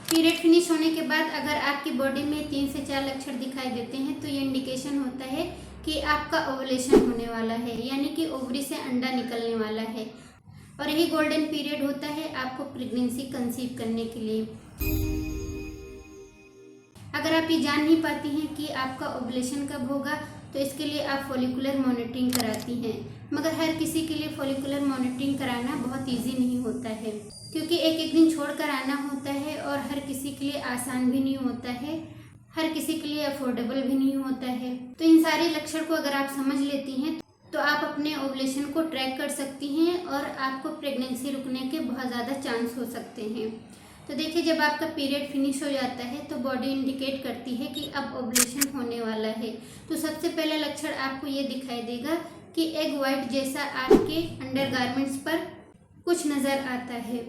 Period finish होने के बाद अगर आपकी बॉडी में 3 से 4 लक्षण दिखाई देते हैं तो ये इंडिकेशन होता है कि आपका ओवुलेशन होने वाला है, यानी कि ओवरी से अंडा निकलने वाला है। और यही गोल्डन पीरियड होता है आपको प्रेगनेंसी कंसीव करने के लिए। अगर आप ये जान नहीं पाती हैं कि आपका ओवुलेशन कब होगा तो इसके लिए आप फॉलिकुलर मॉनिटरिंग कराती हैं, मगर हर किसी के लिए फॉलिकुलर मॉनिटरिंग कराना बहुत इजी नहीं होता है, क्योंकि एक एक दिन छोड़कर आना होता है और हर किसी के लिए आसान भी नहीं होता है, हर किसी के लिए अफोर्डेबल भी नहीं होता है। तो इन सारे लक्षण को अगर आप समझ लेती हैं तो आप अपने ओवुलेशन को ट्रैक कर सकती हैं और आपको प्रेगनेंसी रुकने के बहुत ज़्यादा चांस हो सकते हैं। तो देखिए, जब आपका पीरियड फिनिश हो जाता है तो बॉडी इंडिकेट करती है कि अब ओवुलेशन होने वाला है। तो सबसे पहला लक्षण आपको ये दिखाई देगा कि एग वाइट जैसा आपके अंडरगारमेंट्स पर कुछ नज़र आता है।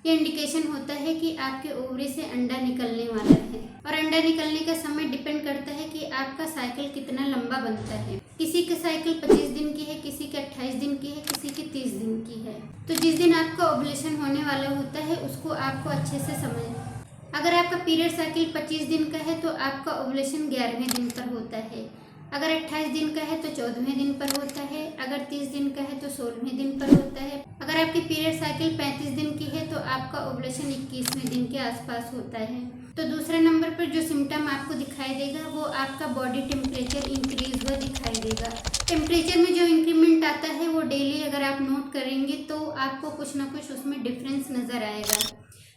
ये इंडिकेशन होता है कि आपके ओवरी से अंडा निकलने वाला है। और अंडा निकलने का समय डिपेंड करता है कि आपका साइकिल कितना लंबा बनता है। किसी का साइकिल 25 दिन की है, किसी के 28 दिन की है, किसी की 30 दिन की है। तो जिस दिन आपका ओवुलेशन होने वाला होता है उसको आपको अच्छे से समझना। अगर आपका पीरियड साइकिल 25 दिन का है तो आपका ओवुलेशन 11वें दिन पर होता है। अगर 28 दिन का है तो 14वें दिन पर होता है। अगर 30 दिन का है तो 16वें दिन पर होता है। अगर आपकी पीरियड साइकिल 35 दिन की है तो आपका ओवुलेशन 21वें दिन के आसपास होता है। तो दूसरे नंबर पर जो सिम्टम आपको दिखाई देगा वो आपका बॉडी टेम्परेचर इंक्रीज हुआ दिखाई देगा। टेम्परेचर में जो इंक्रीमेंट आता है वो डेली अगर आप नोट करेंगे तो आपको कुछ ना कुछ उसमें डिफरेंस नज़र आएगा।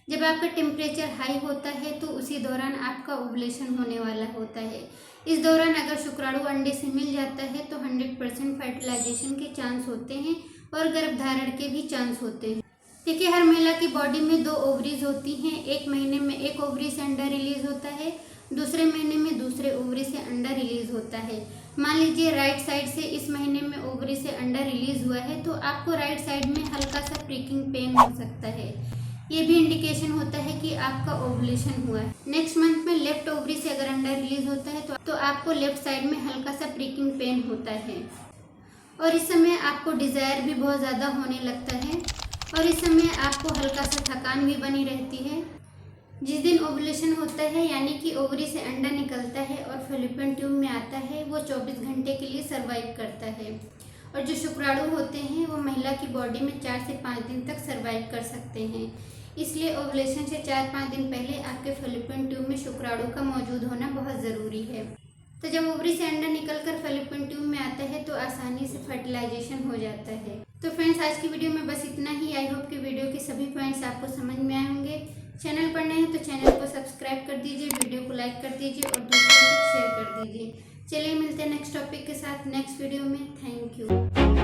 जब आपका टेम्परेचर हाई होता है तो उसी दौरान आपका ओवुलेशन होने वाला होता है। इस दौरान अगर शुक्राणु अंडे से मिल जाता है तो 100% फर्टिलाइजेशन के चांस होते हैं और गर्भधारण के भी चांस होते हैं। देखिए, हर महिला की बॉडी में 2 ओवरीज होती हैं। एक महीने में एक ओवरी से अंडा रिलीज होता है, दूसरे महीने में दूसरे ओवरी से अंडा रिलीज होता है। मान लीजिए राइट साइड से इस महीने में ओवरी से अंडा रिलीज हुआ है तो आपको राइट साइड में हल्का सा प्रिकिंग पेन हो सकता है। ये भी इंडिकेशन होता है कि आपका ओवुलेशन हुआ है। नेक्स्ट मंथ में लेफ्ट ओवरी से अगर अंडा रिलीज होता है तो आपको लेफ्ट साइड में हल्का सा प्रिकिंग पेन होता है और इस समय आपको डिज़ायर भी बहुत ज़्यादा होने लगता है और इस समय आपको हल्का सा थकान भी बनी रहती है। जिस दिन ओवुलेशन होता है यानी कि ओवरी से अंडा निकलता है और फैलोपियन ट्यूब में आता है वो 24 घंटे के लिए सर्वाइव करता है और जो शुक्राणु होते हैं वो महिला की बॉडी में 4 से 5 दिन तक सर्वाइव कर सकते हैं। इसलिए ओवुलेशन से 4-5 दिन पहले आपके फैलोपियन ट्यूब में शुक्राणु का मौजूद होना बहुत ज़रूरी है। तो जब ओवरी से अंडा निकलकर फैलोपियन ट्यूब में आता है तो आसानी से फर्टिलाइजेशन हो जाता है। तो फ्रेंड्स, आज की वीडियो में बस इतना ही। आई होप कि वीडियो के सभी पॉइंट्स आपको समझ में आए होंगे। चैनल पर नए हैं तो चैनल को सब्सक्राइब कर दीजिए, वीडियो को लाइक कर दीजिए और दूसरों तक शेयर कर दीजिए। चलिए मिलते हैं नेक्स्ट टॉपिक के साथ नेक्स्ट वीडियो में। Thank you.